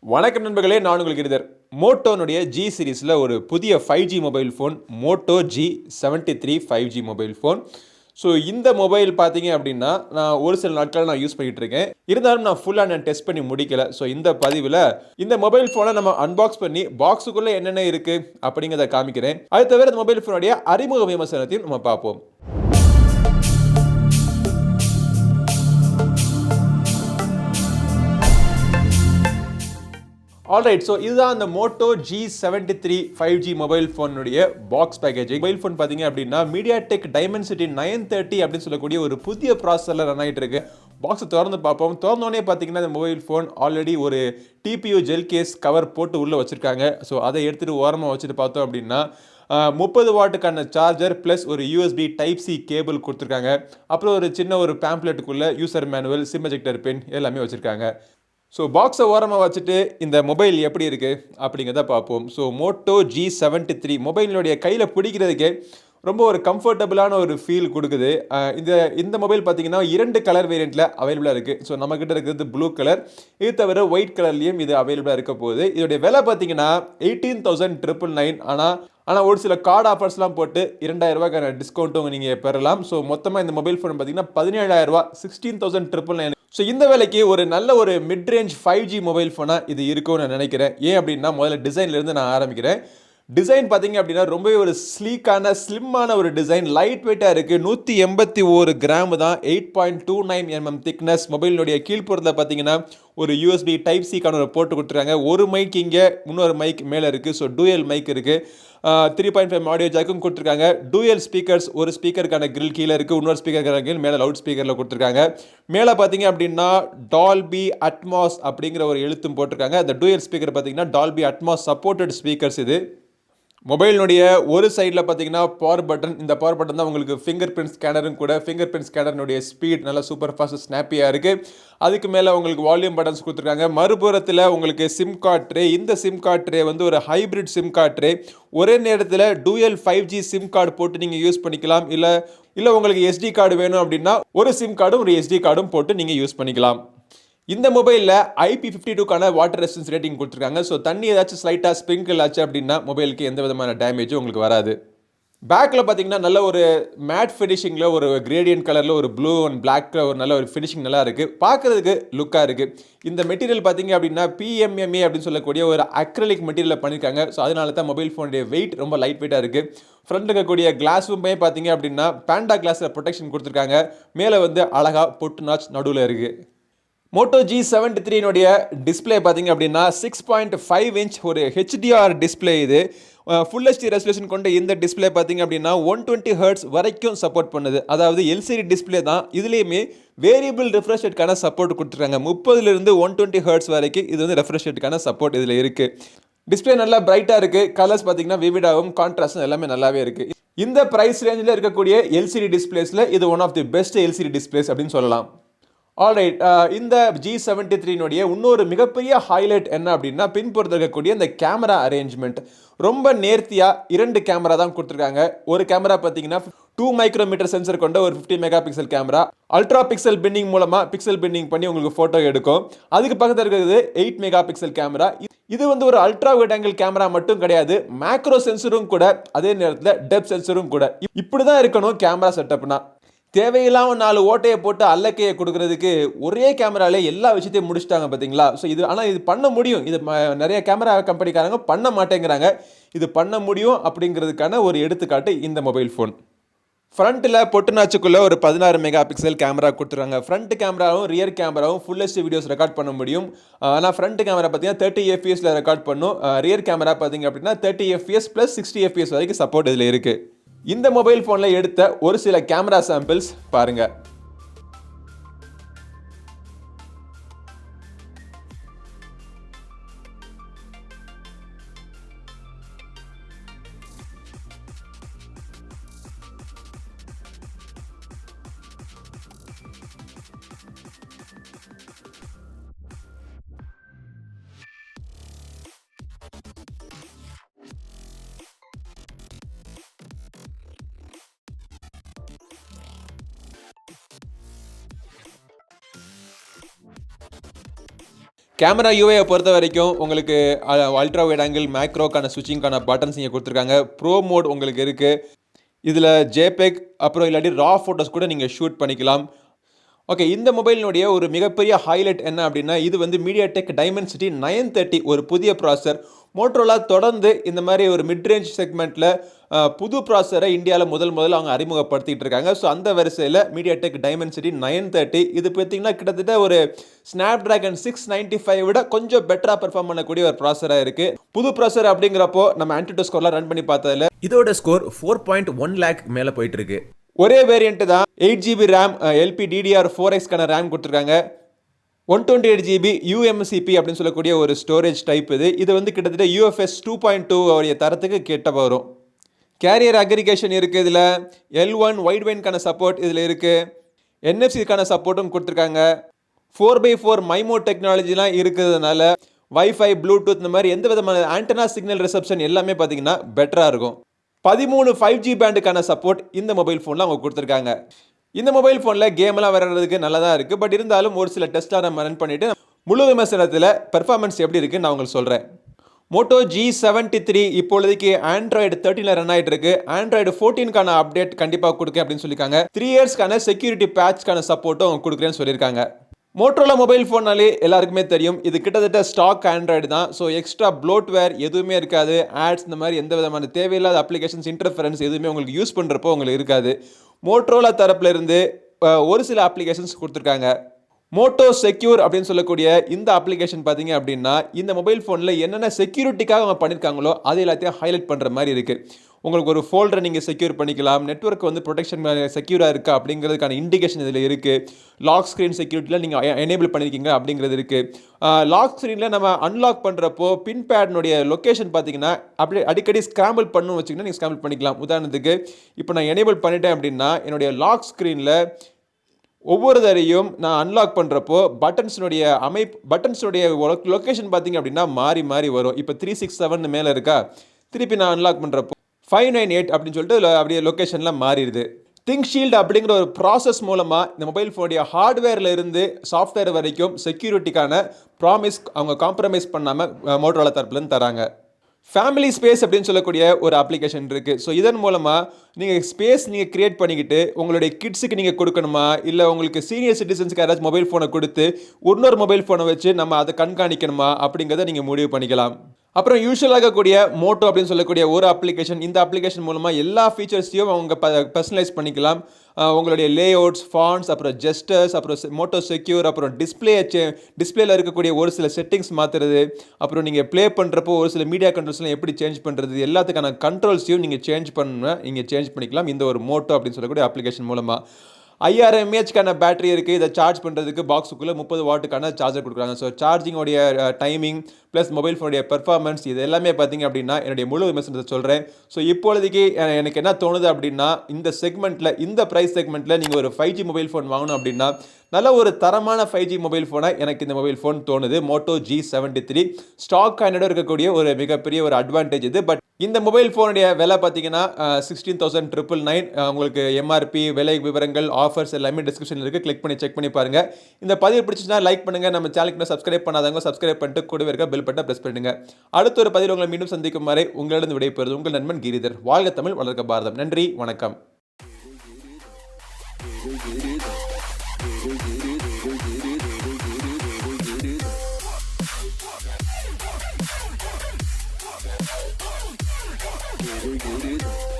வணக்கம் நண்பர்களே, நான் உங்களுக்கு கிரிதர். மோட்டோனுடைய ஜி சீரிஸில் ஒரு புதிய 5G mobile phone Moto G73 5G mobile phone. So இந்த மொபைல் பார்த்தீங்க அப்படின்னா நான் ஒரு சில நாட்கள் யூஸ் பண்ணிகிட்டு இருக்கேன். இருந்தாலும் நான் ஃபுல்லாக டெஸ்ட் பண்ணி முடிக்கலை. ஸோ இந்த பதிவில் இந்த மொபைல் ஃபோனை நம்ம அன்பாக்ஸ் பண்ணி பாக்ஸுக்குள்ளே என்னென்ன இருக்குது அப்படிங்கிறத காமிக்கிறேன். அது தவிர இந்த மொபைல் ஃபோனுடைய அறிமுக விமர்சனத்தையும் நம்ம பார்ப்போம். ஆல்ரைட், ஸோ இதுதான் அந்த மோட்டோ G73 5G மொபைல் ஃபோனுடைய பாக்ஸ் பேக்கேஜ். மொபைல் ஃபோன் பார்த்தீங்க அப்படின்னா மீடியாடெக் டைமென்சிட்டி 930 அப்படின்னு சொல்லக்கூடிய ஒரு புதிய ப்ராசஸரில் ரன் ஆகிட்டு இருக்கு. பாக்ஸை திறந்து பார்ப்போம். திறந்தோடனே பார்த்தீங்கன்னா இந்த மொபைல் ஃபோன் ஆல்ரெடி ஒரு டிபியூ ஜெல் கேஸ் கவர் போட்டு உள்ளே வச்சுருக்காங்க. ஸோ அதை எடுத்துகிட்டு ஓரமாக வச்சுட்டு பார்த்தோம் அப்படின்னா 30 வாட்டுக்கான சார்ஜர் ப்ளஸ் ஒரு USB டைப் சி கேபிள் கொடுத்துருக்காங்க. அப்புறம் ஒரு சின்ன ஒரு பேம்ப்ளெட்டுக்குள்ளே user manual, sim ejector pin எல்லாமே வச்சுருக்காங்க. ஸோ பாக்ஸை ஓரமாக வச்சுட்டு இந்த மொபைல் எப்படி இருக்குது அப்படிங்கிறத பார்ப்போம். ஸோ மோட்டோ G73 மொபைலினுடைய கையில் பிடிக்கிறதுக்கே ரொம்ப ஒரு கம்ஃபர்டபுளான ஒரு ஃபீல் கொடுக்குது. இந்த மொபைல் பார்த்தீங்கன்னா 2 கலர் வேரியண்ட்டில் அவைலபிளாக இருக்குது. ஸோ நம்மக்கிட்ட இருக்கிறது ப்ளூ கலர், இது தவிர ஒயிட் கலர்லேயும் இது அவைலபிளாக இருக்க போகுது. இதோடைய விலை பார்த்தீங்கன்னா 18,999. ஆனால் ஒரு சில கார்டு ஆஃபர்ஸ்லாம் போட்டு 2,000 ரூபாய்க்கான டிஸ்கவுண்ட்டும் நீங்கள் பெறலாம். ஸோ மொத்தமாக இந்த மொபைல் ஃபோன் பார்த்தீங்கன்னா 17,000 ரூபா, 16,999. ஸோ இந்த வேலைக்கு ஒரு நல்ல ஒரு மிட் ரேஞ்ச் 5G மொபைல் ஃபோனாக இது இருக்கும்னு நான் நினைக்கிறேன். ஏன் அப்படின்னா முதல்ல டிசைன்லேருந்து நான் ஆரம்பிக்கிறேன். டிசைன் பார்த்தீங்க அப்படின்னா ரொம்பவே ஒரு ஸ்லீக்கான ஸ்லிம்மான ஒரு டிசைன், லைட் வெயிட்டாக இருக்குது. 181 கிராம் தான், 8.29 mm திக்னஸ். மொபைலினுடைய கீழ்ப்புறத்தில் பார்த்தீங்கன்னா ஒரு USB டைப் சிக்கான ஒரு போட்டு கொடுத்துருக்காங்க. ஒரு மைக் இங்கே, இன்னொரு மைக் மேலே இருக்குது. ஸோ டூயல் மைக் இருக்குது. 3.5 ஆடியோ ஜாக்கும் கொடுத்துருக்காங்க. டூயல் ஸ்பீக்கர்ஸ், ஒரு ஸ்பீக்கருக்கான கிரில் கீழே இருக்குது, இன்னொரு ஸ்பீக்கருக்கான கிரில் மேலே லவுட் ஸ்பீக்கரில் கொடுத்துருக்காங்க. மேலே பார்த்தீங்க அப்படின்னா டால்பி அட்மாஸ் அப்படிங்கிற ஒரு எழுத்தும் போட்டிருக்காங்க. அந்த டூயல் ஸ்பீக்கர் பார்த்தீங்கன்னா டால்பி அட்மாஸ் சப்போர்ட்டட் ஸ்பீக்கர்ஸ். இது மொபைலினுடைய ஒரு சைடில் பார்த்தீங்கன்னா பவர் பட்டன். இந்த பவர் பட்டன் தான் உங்களுக்கு ஃபிங்கர் பிரிண்ட் ஸ்கேனரும் கூட. ஃபிங்கர் பிரிண்ட் ஸ்கேனருடைய ஸ்பீட் நல்லா சூப்பர் ஃபாஸ்ட் ஸ்னாப்பியாக இருக்குது. அதுக்கு மேலே உங்களுக்கு வால்யூம் பட்டன்ஸ் கொடுத்துருக்காங்க. மறுபுறத்தில் உங்களுக்கு சிம் கார்ட் ட்ரே. இந்த சிம் கார்ட் ட்ரே வந்து ஒரு ஹைப்ரிட் சிம் கார்ட் ட்ரே. ஒரே நேரத்தில் டூயல் 5G சிம் கார்டு போட்டு நீங்கள் யூஸ் பண்ணிக்கலாம். இல்லை உங்களுக்கு SD கார்டு வேணும் அப்படின்னா ஒரு சிம் கார்டும் ஒரு SD கார்டும் போட்டு நீங்கள் யூஸ் பண்ணிக்கலாம். இந்த மொபைலில் IP52க்கான வாட்டர் ரெசிஸ்டன்ஸ் ரேட்டிங் கொடுத்துருக்காங்க. ஸோ தண்ணி ஏதாச்சும் ஸ்லைட்டாக ஸ்ப்ரிங்கிள் ஆச்சு அப்படின்னா மொபைலுக்கு எந்த விதமான டேமேஜும் உங்களுக்கு வராது. பேக்கில் பார்த்தீங்கன்னா நல்ல ஒரு மேட் ஃபினிஷிங்கில் ஒரு கிரேடியன்ட் கலரில் ஒரு ப்ளூ அண்ட் பிளாக் ஒரு நல்ல ஒரு ஃபினிஷிங் நல்லா இருக்குது. பார்க்குறதுக்கு லுக்காக இருக்குது. இந்த மெட்டீரியல் பார்த்தீங்க அப்படின்னா PMMA அப்படின்னு சொல்லக்கூடிய ஒரு அக்ரலிக் மெட்டீரியலில் பண்ணியிருக்காங்க. ஸோ அதனால தான் மொபைல் ஃபோனுடைய வெயிட் ரொம்ப லைட் வெயிட்டாக இருக்குது. ஃப்ரண்ட்டில் இருக்கக்கூடிய கிளாஸுமே பார்த்தீங்க அப்படின்னா பேண்டா கிளாஸில் ப்ரொடெக்ஷன் கொடுத்துருக்காங்க. மேலே வந்து அழகாக பொட்டு நாச் நடுவில் இருக்குது. மோட்டோ G73னுடைய டிஸ்பிளே பார்த்தீங்க அப்படின்னா 6.5 இன்ச் ஒரு HDR டிஸ்பிளே. இது ஃபுல் HD ரெசல்யூஷன் கொண்ட இந்த டிஸ்பிளே பார்த்தீங்க அப்படின்னா 120 Hz வரைக்கும் சப்போர்ட் பண்ணுது. அதாவது LCD டிஸ்பிளே தான். இதுலேயுமே வேரியபிள் ரெஃப்ரெஷ் ரேட்கான சப்போர்ட் கொடுத்துருக்காங்க. 30லிருந்து 120 Hz வரைக்கும் இது வந்து ரெஃப்ரெஷ் ரேட்கான சப்போர்ட் இதில் இருக்குது. டிஸ்பிளே நல்லா பிரைட்டாக இருக்குது. கலர்ஸ் பார்த்தீங்கன்னா விவிடாகவும் கான்ட்ராஸ்டும் எல்லாமே நல்லாவே இருக்குது. இந்த ப்ரைஸ் ரேஞ்சில் இருக்கக்கூடிய LCD டிஸ்பிளேஸில் இது one of the best LCD displays அப்படின்னு சொல்லலாம். ஆல்ரைட், இந்த G73னுடைய இன்னொரு மிகப்பெரிய ஹைலைட் என்ன அப்படின்னா பின்புறத்தில் இருக்கக்கூடிய இந்த கேமரா அரேஞ்ச்மெண்ட். ரொம்ப நேர்த்தியாக 2 கேமரா தான் கொடுத்துருக்காங்க. ஒரு கேமரா பார்த்தீங்கன்னா 2 மைக்ரோமீட்டர் சென்சர் கொண்ட ஒரு 50 mega pixel camera. Ultra pixel pinning மூலமாக பிக்சல் பின்னிங் பண்ணி உங்களுக்கு ஃபோட்டோ எடுக்கும். அதுக்கு பக்கத்தில் இருக்கிறது 8 மெகா பிக்சல் கேமரா. இது வந்து ஒரு அல்ட்ரா வைட் ஆங்கிள் கேமரா மட்டும் கிடையாது, மேக்ரோ சென்சரும் கூட, அதே நேரத்தில் டெப்த் சென்சரும் கூட. இப்படி தான் இருக்கணும் கேமரா செட்டப்னா. தேவையில்லாமல் 4 ஓட்டையை போட்டு அல்லக்கையை கொடுக்கறதுக்கு ஒரே கேமராலே எல்லா விஷயத்தையும் முடிச்சிட்டாங்க பார்த்தீங்களா. ஸோ இது பண்ண முடியும். இது நிறைய கேமரா கம்பெனிக்காரங்க பண்ண மாட்டேங்கிறாங்க. இது பண்ண முடியும் அப்படிங்கிறதுக்கான ஒரு எடுத்துக்காட்டு இந்த மொபைல் ஃபோன். ஃப்ரண்ட்டில் பொட்டுநாச்சுக்குள்ளே ஒரு 16 மெகா பிக்சல் கேமரா கொடுத்துருக்காங்க. ஃப்ரண்ட் கேமராவும் ரியர் கேமராவும் ஃபுல் HD வீடியோஸ் ரெக்கார்ட் பண்ண முடியும். ஆனால் ஃப்ரண்ட் கேமரா பார்த்தீங்கன்னா 30 fps ரெக்கார்ட் பண்ணும். ரியர் கேமரா பார்த்தீங்க அப்படின்னா 30 fps + 60 fps வரைக்கும் சப்போர்ட் இதில் இருக்குது. இந்த மொபைல் ஃபோனில் எடுத்த ஒரு சில கேமரா சாம்பிள்ஸ் பாருங்கள். கேமரா யூஐயை பொறுத்த வரைக்கும் உங்களுக்கு அல்ட்ரா வைட் ஆங்கிள் மேக்ரோக்கான ஸ்விட்சிங்கான பட்டன்ஸ் இங்கே கொடுத்துருக்காங்க. ப்ரோ மோட் உங்களுக்கு இருக்குது. இதில் ஜேபெக் அப்புறம் இல்லாட்டி ரா ஃபோட்டோஸ் கூட நீங்கள் ஷூட் பண்ணிக்கலாம். ஓகே, இந்த மொபைலினுடைய ஒரு மிகப்பெரிய ஹைலைட் என்ன அப்படின்னா, இது வந்து மீடியாடெக் டைமென்சிட்டி 930 ஒரு புதிய ப்ராசஸர். மோட்டோரோலா தொடர்ந்து இந்த மாதிரி ஒரு மிட்ரேஞ்ச் செக்மெண்ட்டில் புது ப்ராசஸரை இந்தியாவில் முதல்ல அவங்க அறிமுகப்படுத்திட்டு இருக்காங்க. ஸோ அந்த வரிசையில் மீடியாடெக் டைமென்சிட்டி 930 இது பார்த்தீங்கன்னா கிட்டத்தட்ட ஒரு ஸ்னாப் டிராகன் 695 விட கொஞ்சம் பெட்டராக பெர்ஃபார்ம் பண்ணக்கூடிய ஒரு ப்ராசஸராக இருக்குது. புது ப்ராசஸர் அப்படிங்கிறப்போ நம்ம ஆன்டிடோ ஸ்கோர்லாம் ரன் பண்ணி பார்த்ததில் இதோட ஸ்கோர் 4.1 லேக் மேலே போயிட்டு இருக்கு. ஒரே வேரியண்ட் தான் 8GB ரேம் LPDDR4X ரேம் கொடுத்துருக்காங்க. 128GB UMCP அப்படின்னு சொல்லக்கூடிய ஒரு ஸ்டோரேஜ் டைப் இது வந்து கிட்டத்தட்ட UFS 2.2 உடைய தரத்துக்கு கிட்ட வரும். கேரியர் அக்ரிகேஷன் இருக்குது. இதில் L1 வைட் வேன்கான சப்போர்ட் இதில் இருக்குது. NFC சப்போர்ட்டும் கொடுத்துருக்காங்க. 4x4 மைமோ டெக்னாலஜிலாம் இருக்கிறதுனால வைஃபை ப்ளூடூத் இந்த மாதிரி எந்த விதமான ஆண்டனா சிக்னல் ரிசப்ஷன் எல்லாமே பார்த்தீங்கன்னா பெட்டராக இருக்கும். 13 5G பேண்டுக்கான சப்போர்ட் இந்த மொபைல் ஃபோனில் அவங்க கொடுத்துருக்காங்க. இந்த மொபைல் ஃபோனில் கேமெல்லாம் விளையாடுறதுக்கு நல்லா தான் இருக்குது. பட் இருந்தாலும் ஒரு சில டெஸ்ட்டாக நம்ம ரன் பண்ணிவிட்டு முழு விமர்சனத்தில் பெர்ஃபார்மன்ஸ் எப்படி இருக்குன்னு நான் உங்களுக்கு சொல்கிறேன். மோட்டோ G73 இப்பொழுதைக்கு ஆண்ட்ராய்டு 13 ரன் ஆகிட்டு இருக்கு. ஆண்ட்ராய்டு 14 அப்டேட் கண்டிப்பாக கொடுக்க அப்படின்னு சொல்லியிருக்காங்க. 3 இயர்ஸ்க்கான செக்யூரிட்டி பேட்ச்க்கான சப்போர்ட்டும் அவங்க கொடுக்குறேன்னு சொல்லியிருக்காங்க. மோட்டோரோலா மொபைல் ஃபோன்னாலே எல்லாருக்குமே தெரியும், இது கிட்டத்தட்ட ஸ்டாக் ஆண்ட்ராய்டு தான். ஸோ எக்ஸ்ட்ரா ப்ளோட்வேர் எதுவுமே இருக்காது. ஆட்ஸ் இந்த மாதிரி எந்த விதமான தேவையில்லாத அப்ளிகேஷன்ஸ் இன்டர்ஃபரன்ஸ் எதுவுமே உங்களுக்கு யூஸ் பண்ணுறப்போ உங்களுக்கு இருக்காது. மோட்டோரோலா தரப்புல இருந்து ஒரு சில அப்ளிகேஷன்ஸ் கொடுத்துருக்காங்க. மோட்டோ செக்யூர் அப்படின்னு சொல்லக்கூடிய இந்த அப்ளிகேஷன் பார்த்தீங்க அப்படின்னா இந்த மொபைல் ஃபோனில் என்னென்ன செக்யூரிட்டிக்காக அவங்க பண்ணியிருக்காங்களோ அது எல்லாத்தையும் ஹைலைட் பண்ணுற மாதிரி இருக்குது. உங்களுக்கு ஒரு ஃபோல்டரை நீங்கள் செக்யூர் பண்ணிக்கலாம். நெட்வொர்க் வந்து ப்ரொடெக்ஷன் செக்யூராக இருக்கா அப்படிங்கிறதுக்கான இண்டிகேஷன் இதில் இருக்குது. லாக் ஸ்க்ரீன் செக்யூரிட்டியில் நீங்கள் எனேபிள் பண்ணியிருக்கீங்க அப்படிங்கிறது இருக்குது. லாக் ஸ்க்ரீனில் நம்ம அன்லாக் பண்ணுறப்போ பின்பேட்னுடைய லொக்கேஷன் பார்த்தீங்கன்னா அப்படி அடிக்கடி ஸ்க்ராம்பிள் பண்ணணும்னு வச்சிங்கன்னா நீங்கள் ஸ்க்ராம்பிள் பண்ணிக்கலாம். உதாரணத்துக்கு இப்போ நான் எனேபிள் பண்ணிட்டேன் அப்படின்னா என்னுடைய லாக் ஸ்க்ரீனில் ஒவ்வொரு தரையும் நான் அன்லாக் பண்ணுறப்போ பட்டன்ஸுடைய லொக்கேஷன் பார்த்தீங்க அப்படின்னா மாறி மாறி வரும். இப்போ 367 மேலே இருக்கா, திருப்பி நான் அன்லாக் பண்ணுறப்போ 598 அப்படின்னு சொல்லிட்டு அப்படியே லொக்கேஷன்லாம் மாறிடுது. திங்க் ஷீல்டு அப்படிங்கிற ஒரு ப்ராசஸ் மூலமாக இந்த மொபைல் ஃபோனுடைய ஹார்ட்வேரில் இருந்து சாஃப்ட்வேர் வரைக்கும் செக்யூரிட்டிக்கான ப்ராமிஸ் அவங்க காம்ப்ரமைஸ் பண்ணாமல் மோட்டோரோலா தரப்புலேருந்து தராங்க. ஃபேமிலி ஸ்பேஸ் அப்படின்னு சொல்லக்கூடிய ஒரு அப்ளிகேஷன் இருக்குது. ஸோ இதன் மூலமாக நீங்கள் ஸ்பேஸ் நீங்கள் க்ரியேட் பண்ணிக்கிட்டு உங்களுடைய கிட்ஸுக்கு நீங்கள் கொடுக்கணுமா, இல்லை உங்களுக்கு சீனியர் சிட்டிசன்ஸுக்கு யாராச்சும் மொபைல் ஃபோனை கொடுத்து இன்னொரு மொபைல் ஃபோனை வச்சு நம்ம அதை கண்காணிக்கணுமா அப்படிங்கிறத நீங்கள் முடிவு பண்ணிக்கலாம். அப்புறம் யூஸ்வலாக கூடிய மோட்டோ அப்படின்னு சொல்லக்கூடிய ஒரு அப்ளிகேஷன், இந்த அப்ளிகேஷன் மூலமாக எல்லா ஃபீச்சர்ஸையும் அவங்க பர்சனலைஸ் பண்ணிக்கலாம். உங்களுடைய லேஅவுட்ஸ், ஃபாண்ட்ஸ், அப்புறம் ஜெஸ்டர்ஸ், அப்புறம் மோட்டோ செக்யூர், அப்புறம் டிஸ்பிளேல இருக்கக்கூடிய ஒரு சில செட்டிங்ஸ் மாற்றுறது, அப்புறம் நீங்கள் ப்ளே பண்ணுறப்போ ஒரு சில மீடியா கண்ட்ரோல்ஸ்லாம் எப்படி சேஞ்ச் பண்ணுறது, எல்லாத்துக்கான கண்ட்ரோல்ஸையும் நீங்கள் சேஞ்ச் பண்ணிக்கலாம் இந்த ஒரு மோட்டோ அப்படின்னு சொல்லக்கூடிய அப்ளிகேஷன் மூலமாக. 5000 mAh பேட்டரி இருக்குது. இதை சார்ஜ் பண்ணுறதுக்கு பாக்ஸுக்குள்ளே 30 வாட்டுக்கான சார்ஜர் கொடுக்குறாங்க. ஸோ சார்ஜிங்கோடைய டைமிங் ப்ளஸ் மொபைல் ஃபோனுடைய பெர்ஃபார்மன்ஸ் இது எல்லாமே பார்த்தீங்க அப்படின்னா என்னுடைய முழு விமர்சனத்தை சொல்கிறேன். ஸோ இப்பொழுதைக்கு எனக்கு என்ன தோணுது அப்படின்னா இந்த செக்மெண்ட்டில், இந்த ப்ரைஸ் செக்மெண்ட்டில் நீங்கள் ஒரு 5G மொபைல் ஃபோன் வாங்கணும் அப்படின்னா நல்ல ஒரு தரமான 5G மொபைல் ஃபோனை எனக்கு இந்த மொபைல் ஃபோன் தோணுது. மோட்டோ G73 ஸ்டாக் ஹேண்டோட இருக்கக்கூடிய ஒரு மிகப்பெரிய ஒரு அட்வான்டேஜ் இது. பட் இந்த மொபைல் ஃபோனுடைய விலை பார்த்தீங்கன்னா 16,999. உங்களுக்கு எம்ஆர்பி, விலை விவரங்கள், ஆஃபர்ஸ் எல்லாமே டிஸ்கிரிப்ஷனில் இருக்குது. கிளிக் பண்ணி செக் பண்ணி பாருங்கள். இந்த பதிவு பிடிச்சிச்சுன்னா லைக் பண்ணுங்கள். நம்ம சேனலுக்கு சப்ஸ்கிரைப் பண்ணாதவங்க சப்ஸ்கிரைப் பண்ணிட்டு கூடவே இருக்க பெல் பட்டனை ப்ரெஸ் பண்ணுங்க. அடுத்த ஒரு பதிவில் உங்களை மீண்டும் சந்திக்கும் வரை உங்களிடம் விடைபெறுவது உங்கள் நண்பன் கிரிதர். வாழ்க தமிழ், வளர்க்க பாரதம். நன்றி, வணக்கம். Giri.